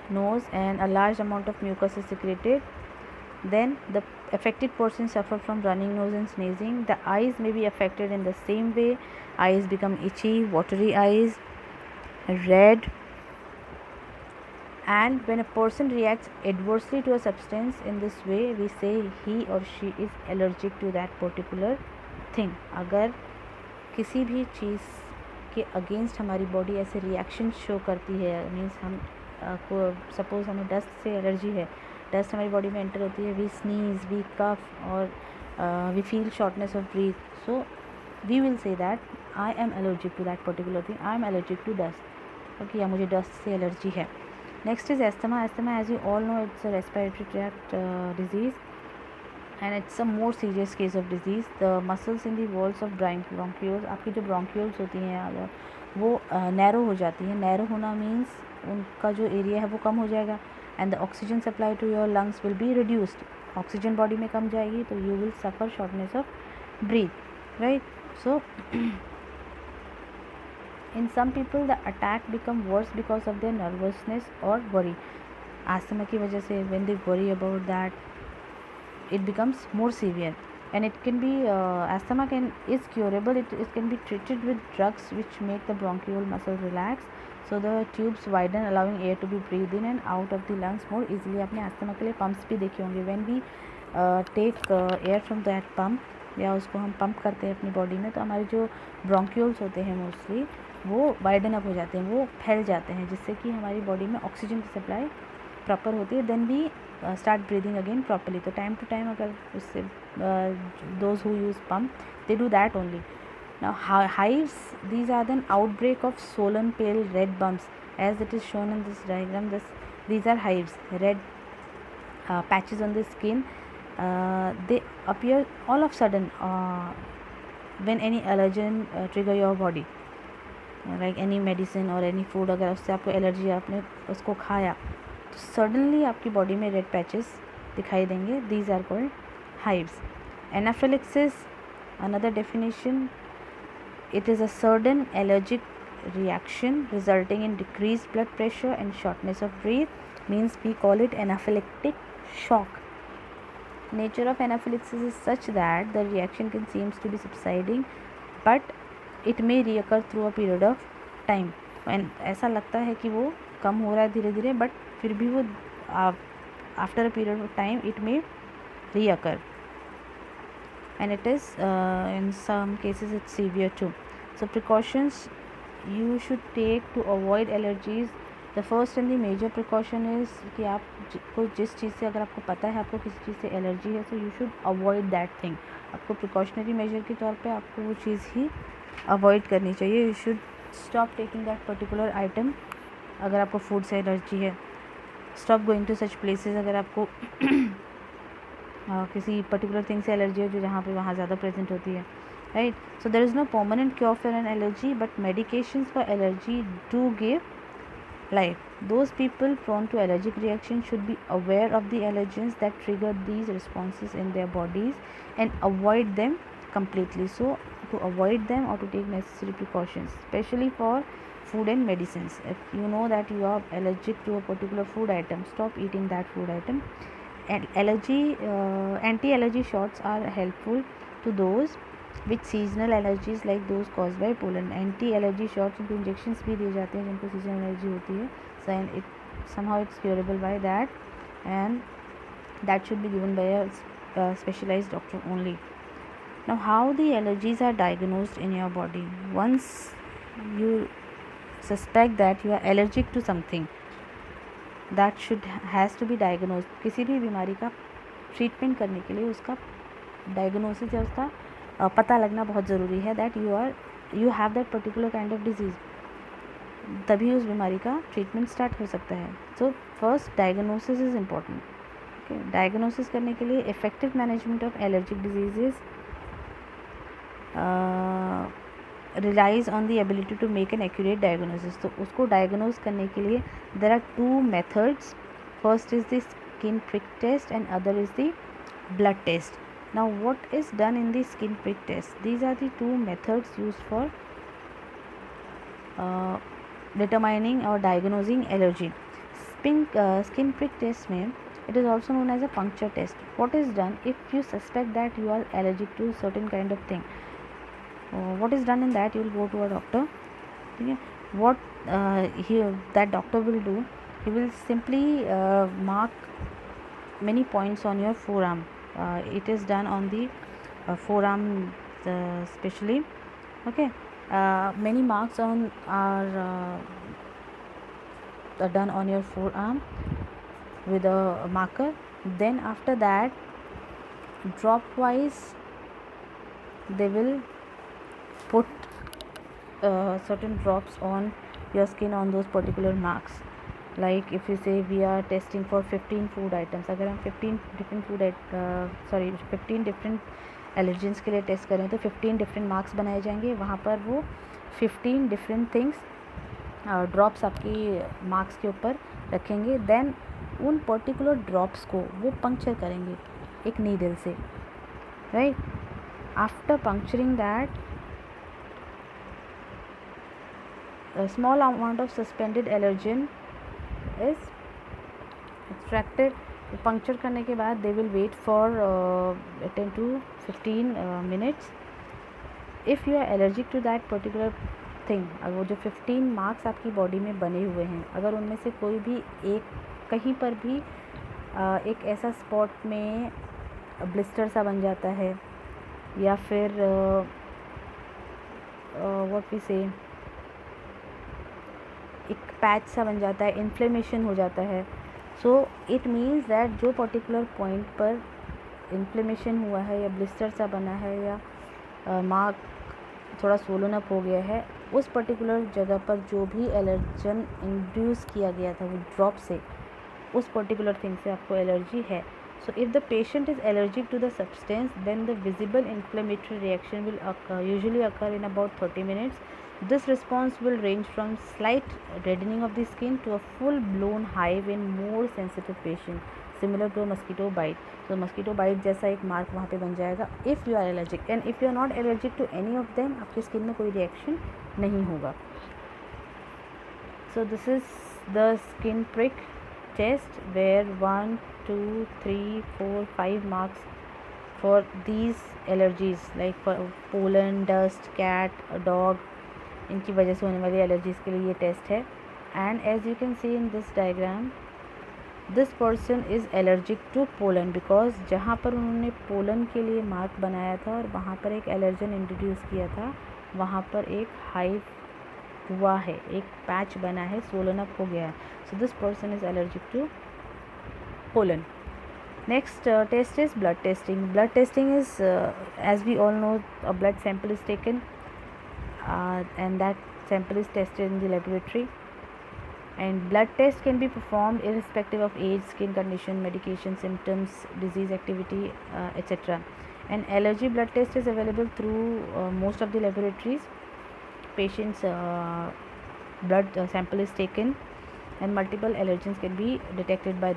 nose, and a large amount of mucus is secreted. Then the affected person suffer from running nose and sneezing. The eyes may be affected in the same way. Eyes become itchy, watery eyes, red. And when a person reacts adversely to a substance in this way, we say he or she is allergic to that particular thing. अगर किसी भी चीज़ के against हमारी body ऐसे reaction show करती है, means हम को सपोज हमें डस्ट से एलर्जी है, डस्ट हमारी बॉडी में एंटर होती है, वी स्नीज, वी कफ और we feel shortness of breath, so we will say that I am allergic to that particular thing, I am allergic to dust, okay, या मुझे dust से allergy है. Next is asthma. Asthma, as you all know, it's a respiratory tract disease, and it's a more serious case of disease. The muscles in the walls of bronchioles, आपकी जो bronchioles होती हैं वो narrow हो जाती हैं. Narrow होना means उनका जो एरिया है वो कम हो जाएगा, and the oxygen supply to your lungs will be reduced. Oxygen body में कम जाएगी तो you will suffer shortness of breath, right? So in some people the attack become worse because of their nervousness or worry. asthma की वजह से when they worry about that it becomes more severe, and it can be asthma is curable. It can be treated with drugs which make the bronchial muscle relax, so the tubes widen, allowing air to be breathed in and out of the lungs more easily. आपने asthma के लिए pumps भी देखे होंगे. when we take air from that pump या उसको हम pump करते हैं अपनी बॉडी में, तो हमारे जो ब्रोंक्यूल्स होते हैं मोस्टली वो वाइडन अप हो जाते हैं, वो फैल जाते हैं, जिससे कि हमारी बॉडी में ऑक्सीजन की सप्लाई प्रॉपर होती है. Then we start breathing again properly. तो टाइम टू टाइम अगर उससे those who use pump they do that only. Now hives, these are an outbreak of swollen pale red bumps as it is shown in this diagram. These are hives, red patches on the skin. They appear all of sudden when any allergen trigger your body, like any medicine और any food. अगर उससे आपको allergy है, आपने उसको खाया, तो suddenly आपकी बॉडी में रेड पैचेस दिखाई देंगे. These are called hives. Anaphylaxis, another definition, it is a sudden allergic reaction resulting in decreased blood pressure and shortness of breath, means we call it anaphylactic shock. Nature of anaphylaxis is such that the reaction can seems to be subsiding, but it may reoccur through a period of time. and ऐसा लगता है कि वो कम हो रहा है धीरे धीरे, बट फिर भी वो after a period of time it may reoccur, and it is in some cases it's severe too. So precautions you should take to avoid allergies. The first and the major precaution is कि आप को जिस चीज़ से, अगर आपको पता है आपको किसी चीज़ से एलर्जी है, so you should avoid that thing. आपको प्रिकॉशनरी मेजर के तौर पे आपको वो चीज़ ही अवॉइड करनी चाहिए. You should stop taking that particular item. अगर आपको फूड से एलर्जी है, stop going to such places. अगर आपको किसी पर्टिकुलर थिंग से एलर्जी है जो जहाँ पे वहाँ ज़्यादा प्रेजेंट होती है, right. So there is no permanent cure for an allergy, but medications for allergy do give life. Those people prone to allergic reaction should be aware of the allergens that trigger these responses in their bodies and avoid them completely. So to avoid them or to take necessary precautions, especially for food and medicines. If you know that you are allergic to a particular food item, stop eating that food item. And anti-allergy shots are helpful to those with seasonal allergies like those caused by pollen. Anti-allergy shots, उनको injections भी दिए जाते हैं जिनको seasonal allergy होती है. So and it somehow it's curable by that, and that should be given by a specialized doctor only. Now how the allergies are diagnosed in your body? Once you suspect that you are allergic to something, that has to be diagnosed. किसी भी बीमारी का treatment करने के लिए उसका diagnosis या उसका पता लगना बहुत ज़रूरी है. That you have that particular kind of disease, तभी उस बीमारी का ट्रीटमेंट स्टार्ट हो सकता है. So first diagnosis is important. Okay, diagnosis करने के लिए effective management of allergic diseases relies on the ability to make an accurate diagnosis. तो उसको डायग्नोज करने के लिए there are two methods. First is the skin prick test and other is the blood test. Now what is done in the skin prick test? These are the two methods used for determining or diagnosing allergy. skin prick test में it is also known as a puncture test. What is done if you suspect that you are allergic to certain kind of thing? What is done in that? You will go to a doctor. Okay? What that doctor will do, he will simply mark many points on your forearm. It is done on the forearm especially. Okay, many marks on are done on your forearm with a marker. Then after that, drop wise they will put certain drops on your skin on those particular marks. Like if you say we are testing for 15 food items, अगर हम 15 different allergens के लिए test करें तो 15 different marks बनाए जाएंगे. वहाँ पर वो 15 डिफरेंट थिंग्स ड्रॉप्स आपकी मार्क्स के ऊपर रखेंगे. देन उन पर्टिकुलर ड्रॉप्स को वो पंक्चर करेंगे एक नीडल से, right. After puncturing that, a small amount of suspended allergen is extracted. Puncture करने के बाद they will wait for 10 to 15 minutes. If you are allergic to that particular thing, अगर वो जो 15 मार्क्स आपकी बॉडी में बने हुए हैं, अगर उनमें से कोई भी एक कहीं पर भी एक ऐसा स्पॉट में ब्लिस्टर सा बन जाता है या फिर व्हाट वी से एक पैच सा बन जाता है, इन्फ्लेमेशन हो जाता है, सो इट मीन्स दैट जो पर्टिकुलर पॉइंट पर इन्फ्लेमेशन हुआ है या ब्लिस्टर सा बना है या मार्क थोड़ा सोलन अप हो गया है, उस पर्टिकुलर जगह पर जो भी एलर्जन इंड्यूस किया गया था वो ड्रॉप से, उस पर्टिकुलर थिंग से आपको एलर्जी है. So if the patient is allergic to the substance, then the visible inflammatory reaction will usually occur in about 30 minutes. This response will range from slight reddening of the skin to a full-blown hive in more sensitive patient, similar to a mosquito bite. So mosquito bite जैसा एक mark वहाँ पे बन जाएगा. If you are allergic and if you are not allergic to any of them, आपकी skin में कोई reaction नहीं होगा. So this is the skin prick test where 1, 2, 3, 4, 5 marks for these allergies like for pollen, dust, cat, dog, इनकी वजह से होने वाली एलर्जीज़ के लिए ये टेस्ट है. And as you can see in this diagram, this person is allergic to pollen because जहाँ पर उन्होंने पोलन के लिए मार्क बनाया था और वहाँ पर एक एलर्जन इंट्रोड्यूस किया था, वहाँ पर एक हाइव हुआ है, एक पैच बना है, सोलन अप हो गया है. So this person is allergic to pollen. Next test is blood testing. Blood testing is as we all know, a blood sample is taken and that sample is tested in the laboratory, and blood test can be performed irrespective of age, skin condition, medication, symptoms, disease activity, etc. An allergy blood test is available through most of the laboratories. Patient's blood sample is taken and multiple allergens can be detected by